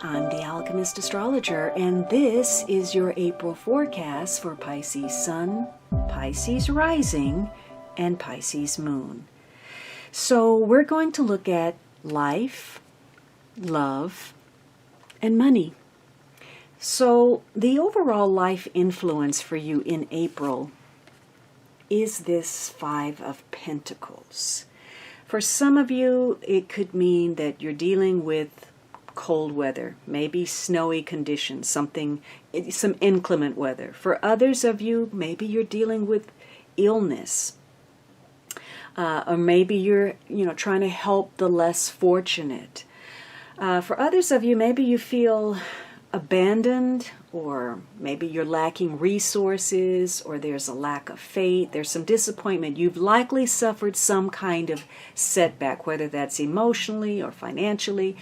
Hi, I'm the Alchemist Astrologer, and this is your April forecast for Pisces Sun, Pisces Rising, and Pisces Moon. So we're going to look at life, love, and money. So the overall life influence for you in April is this Five of Pentacles. For some of you, it could mean that you're dealing with cold weather, maybe snowy conditions, some inclement weather. For others of you, maybe you're dealing with illness, or maybe you're trying to help the less fortunate. For others of you, maybe you feel abandoned, or maybe you're lacking resources, or there's a lack of faith, there's some disappointment. You've likely suffered some kind of setback, whether that's emotionally or financially.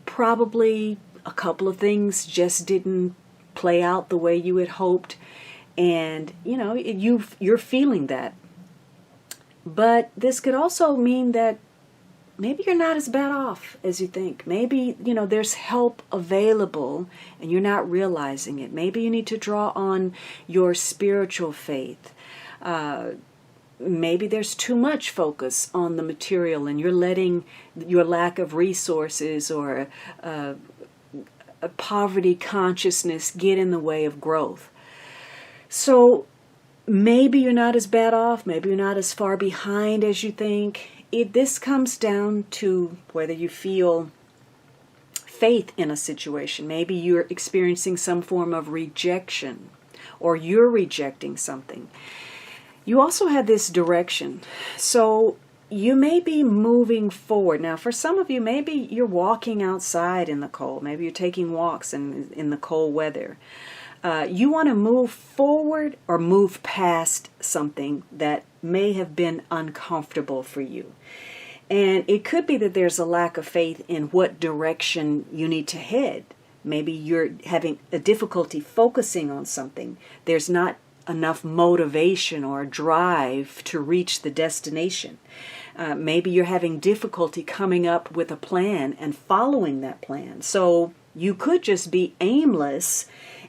Probably a couple of things just didn't play out the way you had hoped, and you're feeling that. But this could also mean that maybe you're not as bad off as you think. Maybe, there's help available and you're not realizing it. Maybe you need to draw on your spiritual faith. Maybe there's too much focus on the material and you're letting your lack of resources or a poverty consciousness get in the way of growth. So maybe you're not as bad off. Maybe you're not as far behind as you think. This comes down to whether you feel faith in a situation. Maybe you're experiencing some form of rejection, or you're rejecting something. You also have this direction. So you may be moving forward. Now, for some of you, maybe you're walking outside in the cold. Maybe you're taking walks in the cold weather. You want to move forward or move past something that may have been uncomfortable for you. And it could be that there's a lack of faith in what direction you need to head. Maybe you're having a difficulty focusing on something. There's not enough motivation or drive to reach the destination. Maybe you're having difficulty coming up with a plan and following that plan. So you could just be aimless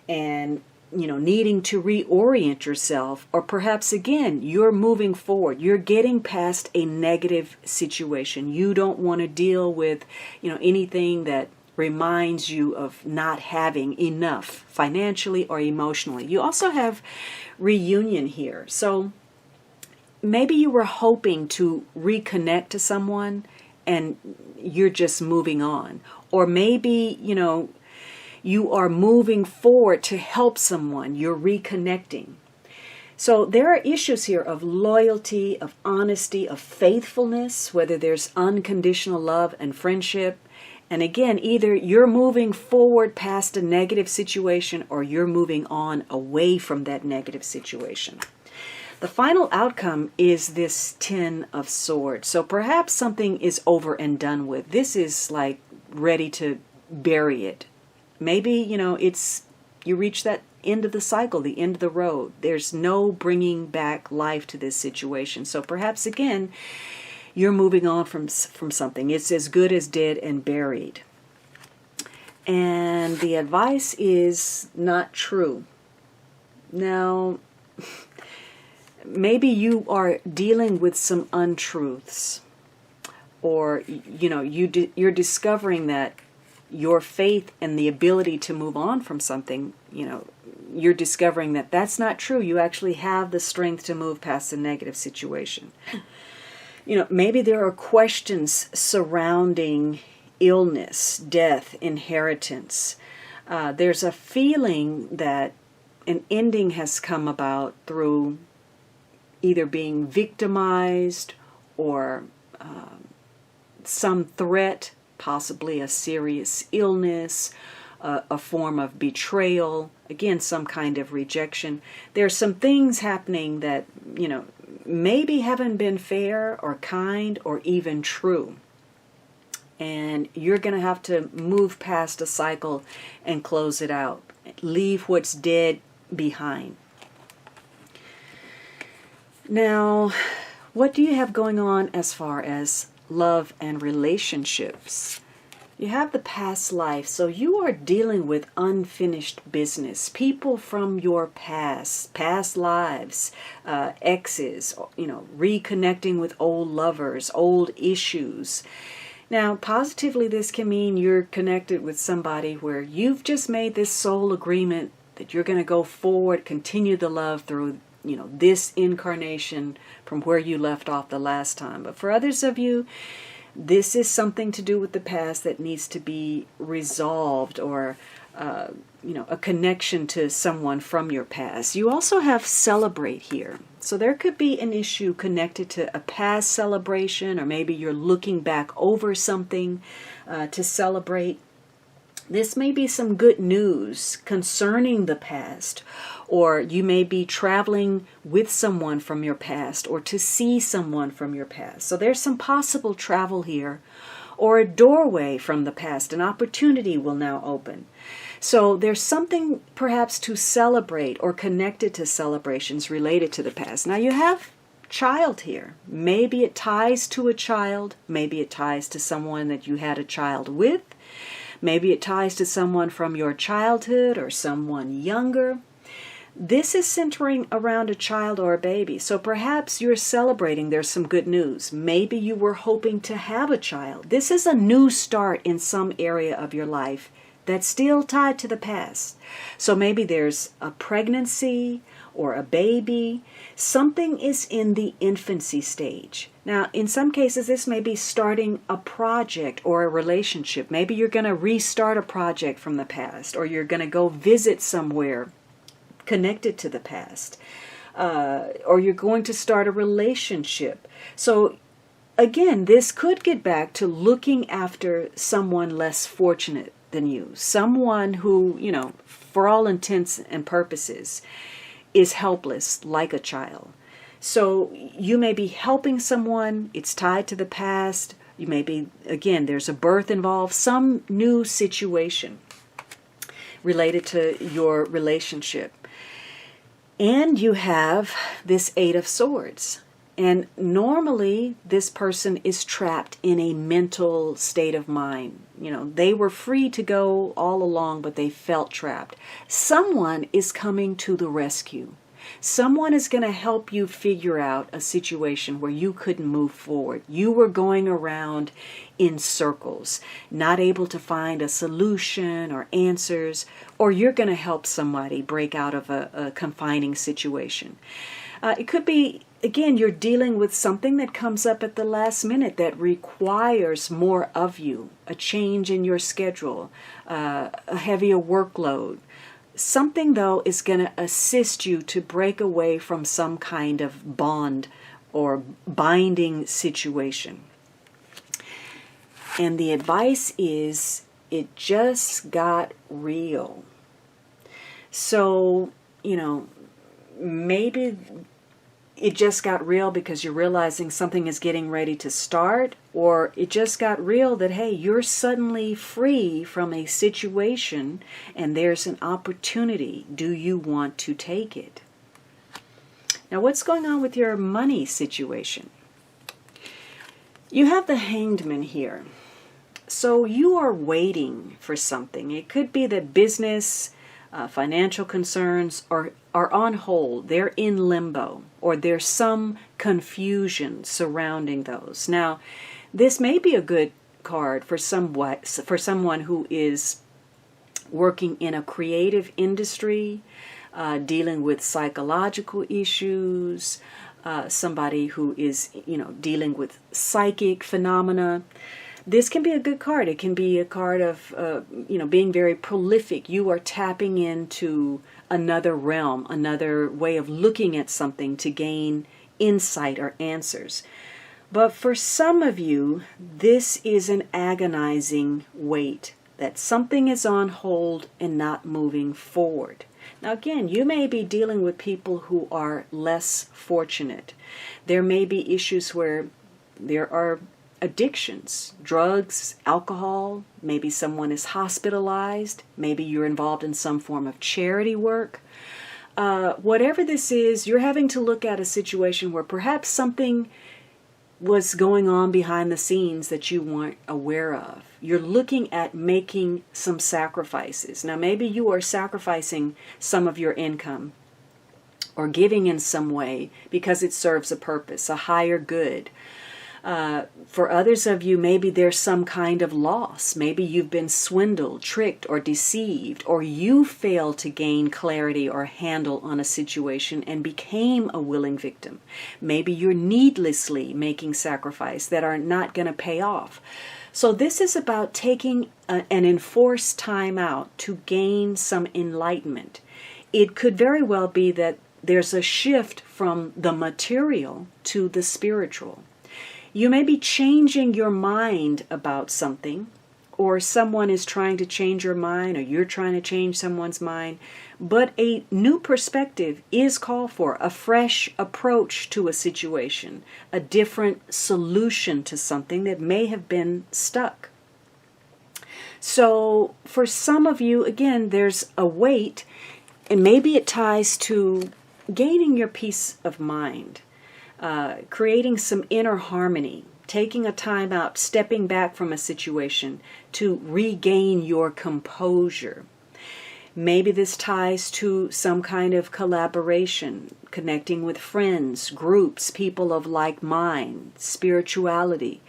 and needing to reorient yourself, or perhaps again you're moving forward, you're getting past a negative situation. You don't want to deal with anything that reminds you of not having enough financially or emotionally. You also have reunion here. So maybe you were hoping to reconnect to someone and you're just moving on, or maybe you are moving forward to help someone. You're reconnecting. So there are issues here of loyalty, of honesty, of faithfulness, whether there's unconditional love and friendship. And again, either you're moving forward past a negative situation or you're moving on away from that negative situation. The final outcome is this Ten of Swords. So perhaps something is over and done with. This is like ready to bury it. Maybe, you reach that end of the cycle, the end of the road. There's no bringing back life to this situation. So perhaps, again, you're moving on from something. It's as good as dead and buried. And the advice is not true. Now, maybe you are dealing with some untruths, or, you're discovering that your faith and the ability to move on from something, you're discovering that that's not true. You actually have the strength to move past a negative situation. Maybe there are questions surrounding illness, death, inheritance. There's a feeling that an ending has come about through either being victimized or some threat, possibly a serious illness, a form of betrayal, again, some kind of rejection. There's some things happening that, maybe haven't been fair or kind or even true. And you're going to have to move past a cycle and close it out. Leave what's dead behind. Now, what do you have going on as far as love and relationships? You have the past life, so you are dealing with unfinished business, people from your past lives, exes, reconnecting with old lovers, old issues. Now, positively, this can mean you're connected with somebody where you've just made this soul agreement that you're going to go forward, continue the love through, this incarnation from where you left off the last time. But for others of you, this is something to do with the past that needs to be resolved, or a connection to someone from your past. You also have celebrate here. So there could be an issue connected to a past celebration, or maybe you're looking back over something to celebrate. This may be some good news concerning the past, or you may be traveling with someone from your past, or to see someone from your past. So there's some possible travel here, or a doorway from the past. An opportunity will now open. So there's something perhaps to celebrate or connected to celebrations related to the past. Now you have child here. Maybe it ties to a child. Maybe it ties to someone that you had a child with. Maybe it ties to someone from your childhood or someone younger. This is centering around a child or a baby. So perhaps you're celebrating there's some good news. Maybe you were hoping to have a child. This is a new start in some area of your life that's still tied to the past. So maybe there's a pregnancy or a baby. Something is in the infancy stage. Now, in some cases, this may be starting a project or a relationship. Maybe you're going to restart a project from the past, or you're going to go visit somewhere connected to the past, or you're going to start a relationship. So again, this could get back to looking after someone less fortunate than you, someone who, for all intents and purposes, is helpless like a child. So you may be helping someone, it's tied to the past. You may be, again, there's a birth involved, some new situation related to your relationship. And you have this Eight of Swords. And normally this person is trapped in a mental state of mind. They were free to go all along, but they felt trapped. Someone is coming to the rescue. Someone is going to help you figure out a situation where you couldn't move forward. You were going around in circles, not able to find a solution or answers, or you're going to help somebody break out of a confining situation. It could be, again, you're dealing with something that comes up at the last minute that requires more of you, a change in your schedule, a heavier workload. Something, though, is going to assist you to break away from some kind of bond or binding situation. And the advice is, it just got real. So, maybe it just got real because you're realizing something is getting ready to start, or it just got real that, hey, you're suddenly free from a situation and there's an opportunity. Do you want to take it? Now, what's going on with your money situation? You have the Hanged Man here. So you are waiting for something. It could be that business, financial concerns are on hold. They're in limbo, or there's some confusion surrounding those. Now, this may be a good card for someone who is working in a creative industry, dealing with psychological issues, somebody who is, dealing with psychic phenomena. This can be a good card. It can be a card of, being very prolific. You are tapping into another realm, another way of looking at something to gain insight or answers. But for some of you, this is an agonizing wait, that something is on hold and not moving forward. Now again, you may be dealing with people who are less fortunate. There may be issues where there are addictions, drugs, alcohol. Maybe someone is hospitalized. Maybe you're involved in some form of charity work. Whatever this is, you're having to look at a situation where perhaps something was going on behind the scenes that you weren't aware of. You're looking at making some sacrifices. Now, maybe you are sacrificing some of your income or giving in some way because it serves a purpose, a higher good. For others of you, maybe there's some kind of loss. Maybe you've been swindled, tricked, or deceived, or you failed to gain clarity or handle on a situation and became a willing victim. Maybe you're needlessly making sacrifices that are not going to pay off. So this is about taking an enforced time out to gain some enlightenment. It could very well be that there's a shift from the material to the spiritual. You may be changing your mind about something, or someone is trying to change your mind, or you're trying to change someone's mind, but a new perspective is called for, a fresh approach to a situation, a different solution to something that may have been stuck. So for some of you, again, there's a weight, and maybe it ties to gaining your peace of mind. Creating some inner harmony, taking a time out, stepping back from a situation to regain your composure. Maybe this ties to some kind of collaboration, connecting with friends, groups, people of like mind, spirituality.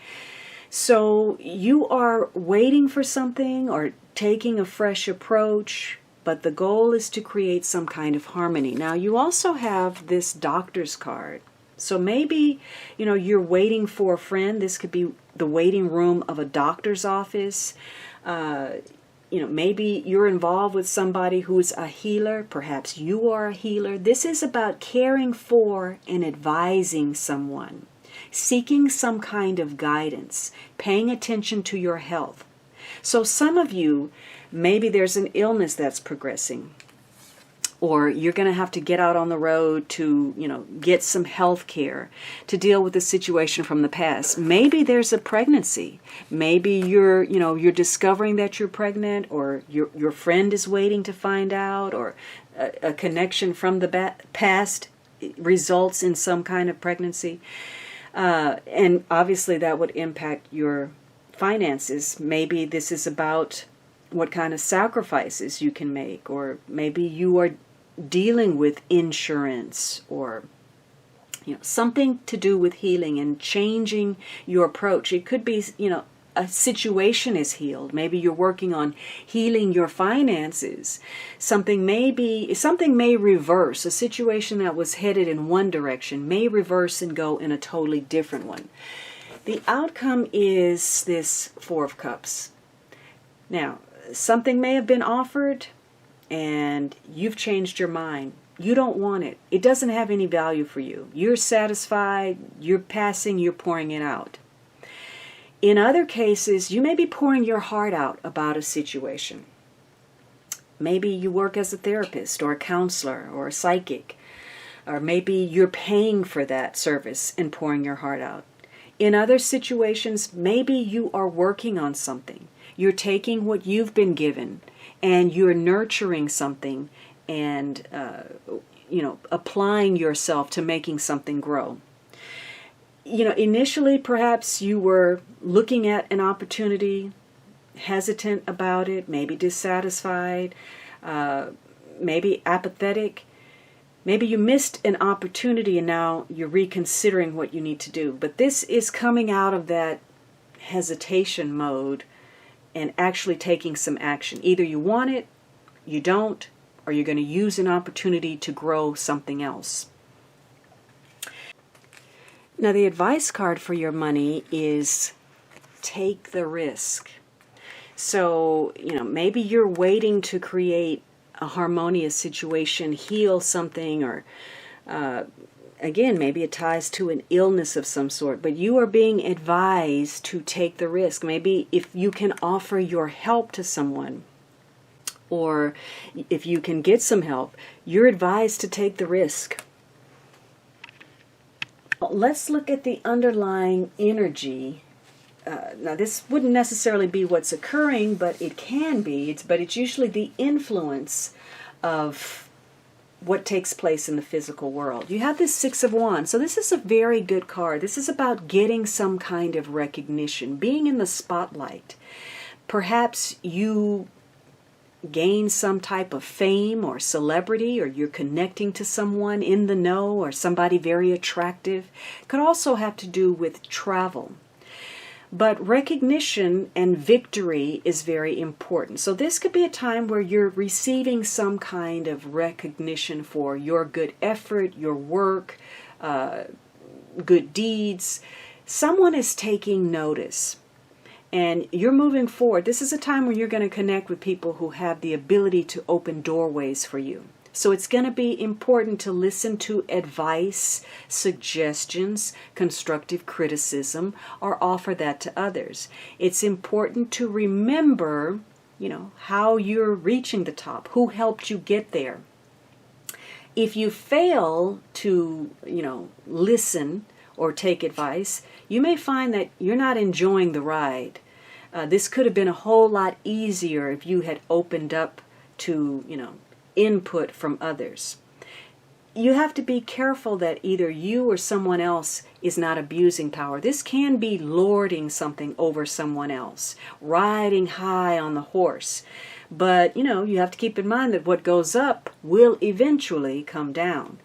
So you are waiting for something or taking a fresh approach, but the goal is to create some kind of harmony. Now, you also have this Doctor's card. So maybe, you're waiting for a friend. This could be the waiting room of a doctor's office. Maybe you're involved with somebody who is a healer. Perhaps you are a healer. This is about caring for and advising someone, seeking some kind of guidance, paying attention to your health. So some of you, maybe there's an illness that's progressing. Or you're going to have to get out on the road to, get some health care to deal with the situation from the past. Maybe there's a pregnancy. Maybe you're discovering that you're pregnant, or your friend is waiting to find out, or a connection from the past results in some kind of pregnancy. And obviously that would impact your finances. Maybe this is about what kind of sacrifices you can make, or maybe you are dealing with insurance, or something to do with healing and changing your approach. It could be a situation is healed. Maybe you're working on healing your finances. Something may reverse. A situation that was headed in one direction may reverse and go in a totally different one. The outcome is this Four of Cups. Now, something may have been offered and you've changed your mind. You don't want it. It doesn't have any value for you. You're satisfied, you're passing, you're pouring it out. In other cases, you may be pouring your heart out about a situation. Maybe you work as a therapist or a counselor or a psychic, or maybe you're paying for that service and pouring your heart out. In other situations, maybe you are working on something. You're taking what you've been given and you're nurturing something and, applying yourself to making something grow. Initially, perhaps you were looking at an opportunity, hesitant about it, maybe dissatisfied, maybe apathetic. Maybe you missed an opportunity and now you're reconsidering what you need to do. But this is coming out of that hesitation mode and actually taking some action. Either you want it, you don't, or you're going to use an opportunity to grow something else. Now, the advice card for your money is take the risk. So, maybe you're waiting to create a harmonious situation, heal something, or again, maybe it ties to an illness of some sort, but you are being advised to take the risk. Maybe if you can offer your help to someone, or if you can get some help, you're advised to take the risk. Let's look at the underlying energy. Now, this wouldn't necessarily be what's occurring, but it can be. But it's usually the influence of what takes place in the physical world. You have this Six of Wands. So this is a very good card. This is about getting some kind of recognition, being in the spotlight. Perhaps you gain some type of fame or celebrity, or you're connecting to someone in the know or somebody very attractive. Could also have to do with travel. But recognition and victory is very important. So this could be a time where you're receiving some kind of recognition for your good effort, your work, good deeds. Someone is taking notice. And you're moving forward. This is a time where you're going to connect with people who have the ability to open doorways for you. So it's going to be important to listen to advice, suggestions, constructive criticism, or offer that to others. It's important to remember, how you're reaching the top, who helped you get there. If you fail to, listen or take advice, you may find that you're not enjoying the ride. This could have been a whole lot easier if you had opened up to, input from others. You have to be careful that either you or someone else is not abusing power. This can be lording something over someone else, riding high on the horse. But, you have to keep in mind that what goes up will eventually come down.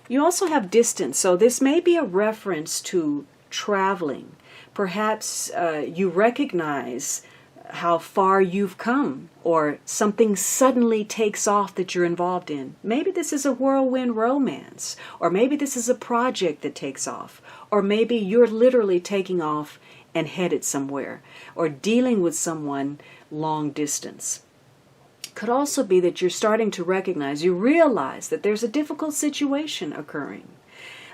You also have distance, so this may be a reference to traveling. Perhaps you recognize how far you've come, or something suddenly takes off that you're involved in. Maybe this is a whirlwind romance, or maybe this is a project that takes off, or maybe you're literally taking off and headed somewhere, or dealing with someone long distance. Could also be that you're starting to recognize, you realize that there's a difficult situation occurring.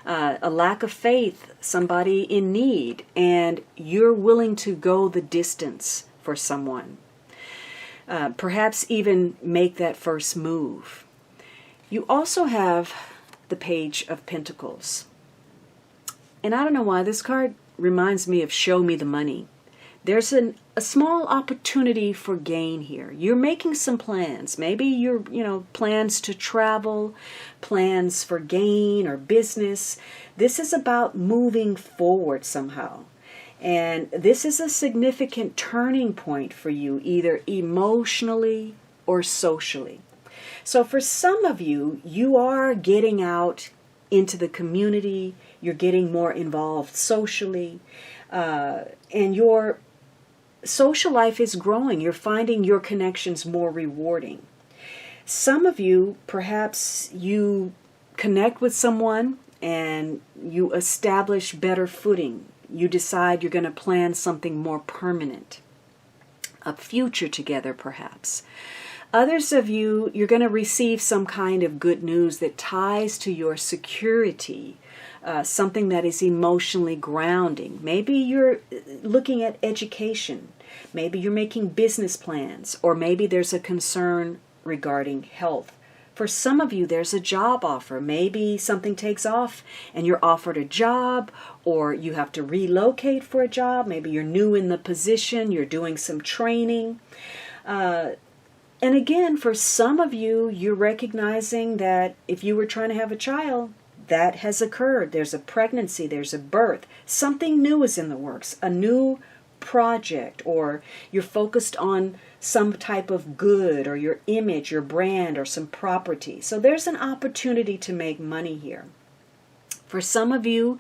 A lack of faith, somebody in need, and you're willing to go the distance for someone. Perhaps even make that first move. You also have the Page of Pentacles. And I don't know why this card reminds me of show me the money. There's a small opportunity for gain here. You're making some plans. Maybe you're, plans to travel, plans for gain or business. This is about moving forward somehow. And this is a significant turning point for you, either emotionally or socially. So for some of you, you are getting out into the community, you're getting more involved socially, and your social life is growing. You're finding your connections more rewarding. Some of you, perhaps you connect with someone and you establish better footing. You decide you're going to plan something more permanent, a future together perhaps. Others of you, you're going to receive some kind of good news that ties to your security, something that is emotionally grounding. Maybe you're looking at education. Maybe you're making business plans, or maybe there's a concern regarding health. For some of you, there's a job offer. Maybe something takes off and you're offered a job, or you have to relocate for a job. Maybe you're new in the position, you're doing some training. And again, for some of you, you're recognizing that if you were trying to have a child, that has occurred. There's a pregnancy, there's a birth. Something new is in the works, a new project, or you're focused on some type of good, or your image, your brand, or some property. So there's an opportunity to make money here. For some of you,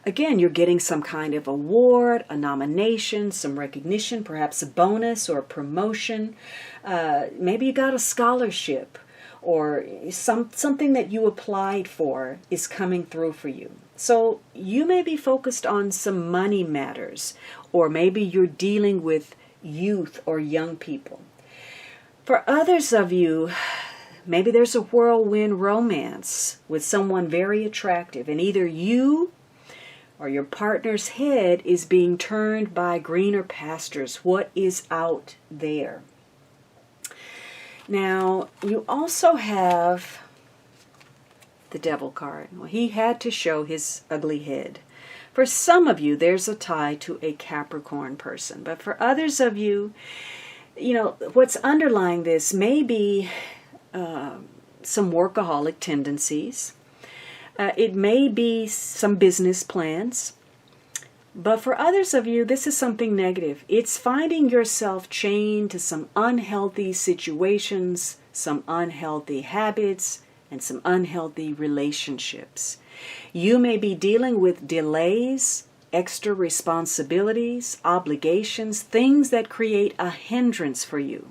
again, you're getting some kind of award, a nomination, some recognition, perhaps a bonus or a promotion. Maybe you got a scholarship, or something that you applied for is coming through for you. So you may be focused on some money matters, or maybe you're dealing with youth or young people. For others of you, maybe there's a whirlwind romance with someone very attractive, and either you or your partner's head is being turned by greener pastures. What is out there? Now, you also have the Devil card. Well, he had to show his ugly head. For some of you, there's a tie to a Capricorn person. But for others of you, what's underlying this may be some workaholic tendencies. It may be some business plans. But for others of you, this is something negative. It's finding yourself chained to some unhealthy situations, some unhealthy habits, and some unhealthy relationships. You may be dealing with delays, extra responsibilities, obligations, things that create a hindrance for you.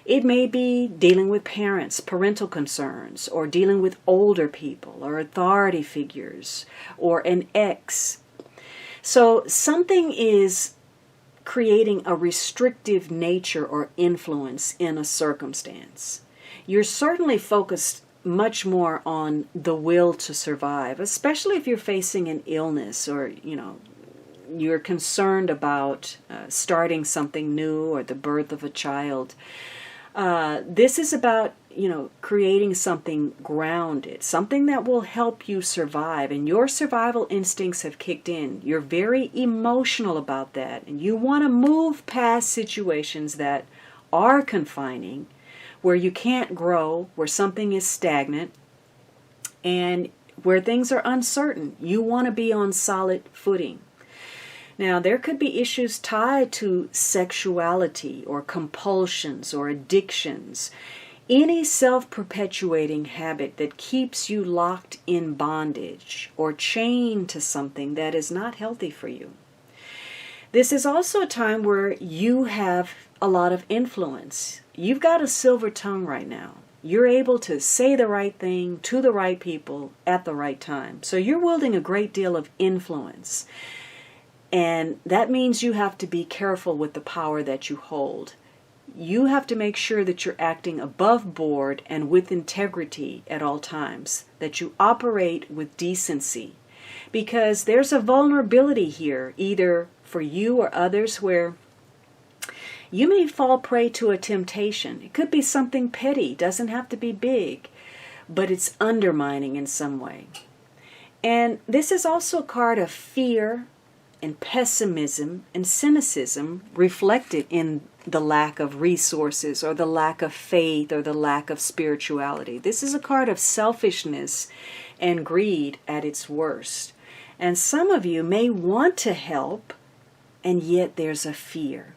It may be dealing with parents, parental concerns, or dealing with older people, or authority figures, or an ex. So something is creating a restrictive nature or influence in a circumstance. You're certainly focused much more on the will to survive, especially if you're facing an illness or, you're concerned about starting something new or the birth of a child. This is about, creating something grounded, something that will help you survive. And your survival instincts have kicked in. You're very emotional about that. And you want to move past situations that are confining, where you can't grow, where something is stagnant, and where things are uncertain. You want to be on solid footing. Now, there could be issues tied to sexuality or compulsions or addictions. Any self-perpetuating habit that keeps you locked in bondage or chained to something that is not healthy for you. This is also a time where you have a lot of influence. You've got a silver tongue right now. You're able to say the right thing to the right people at the right time. So you're wielding a great deal of influence. And that means you have to be careful with the power that you hold. You have to make sure that you're acting above board and with integrity at all times, that you operate with decency. Because there's a vulnerability here, either for you or others, where you may fall prey to a temptation. It could be something petty, doesn't have to be big, but it's undermining in some way. And this is also a card of fear and pessimism and cynicism reflected in the lack of resources or the lack of faith or the lack of spirituality. This is a card of selfishness and greed at its worst. And some of you may want to help, and yet there's a fear.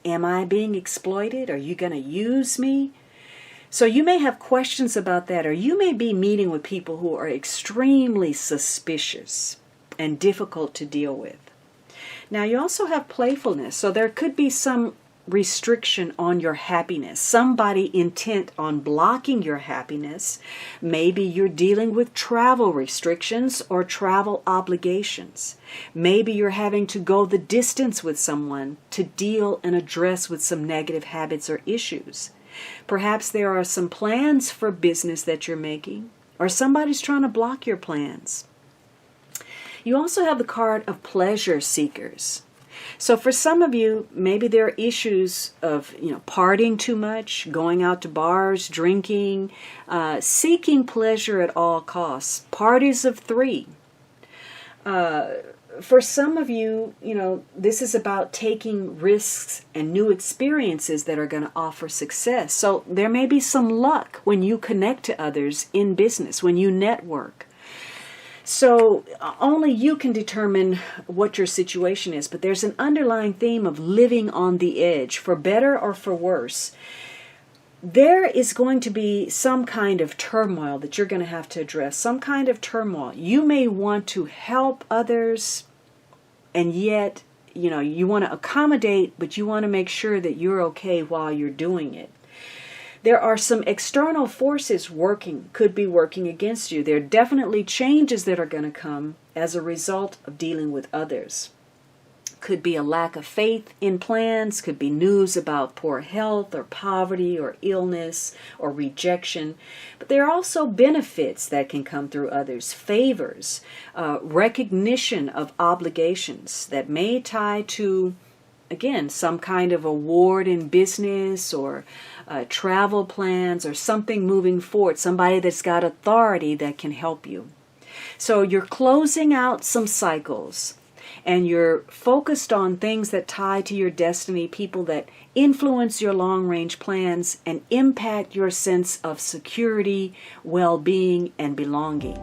Am I being exploited? Are you going to use me? So you may have questions about that, or you may be meeting with people who are extremely suspicious and difficult to deal with. Now, you also have playfulness, so there could be some restriction on your happiness, somebody intent on blocking your happiness. Maybe you're dealing with travel restrictions or travel obligations. Maybe you're having to go the distance with someone to deal and address with some negative habits or issues. Perhaps there are some plans for business that you're making, or somebody's trying to block your plans. You also have the card of pleasure seekers. So for some of you, maybe there are issues of, partying too much, going out to bars, drinking, seeking pleasure at all costs, parties of three. For some of you, this is about taking risks and new experiences that are going to offer success. So there may be some luck when you connect to others in business, when you network. So only you can determine what your situation is, but there's an underlying theme of living on the edge, for better or for worse. There is going to be some kind of turmoil that you're going to have to address, some kind of turmoil. You may want to help others, and yet, you want to accommodate, but you want to make sure that you're okay while you're doing it. There are some external forces could be working against you. There are definitely changes that are going to come as a result of dealing with others. Could be a lack of faith in plans, could be news about poor health or poverty or illness or rejection. But there are also benefits that can come through others, favors, recognition of obligations that may tie to, again, some kind of award in business or travel plans or something moving forward, somebody that's got authority that can help you. So you're closing out some cycles. and you're focused on things that tie to your destiny, people that influence your long-range plans and impact your sense of security, well-being, and belonging.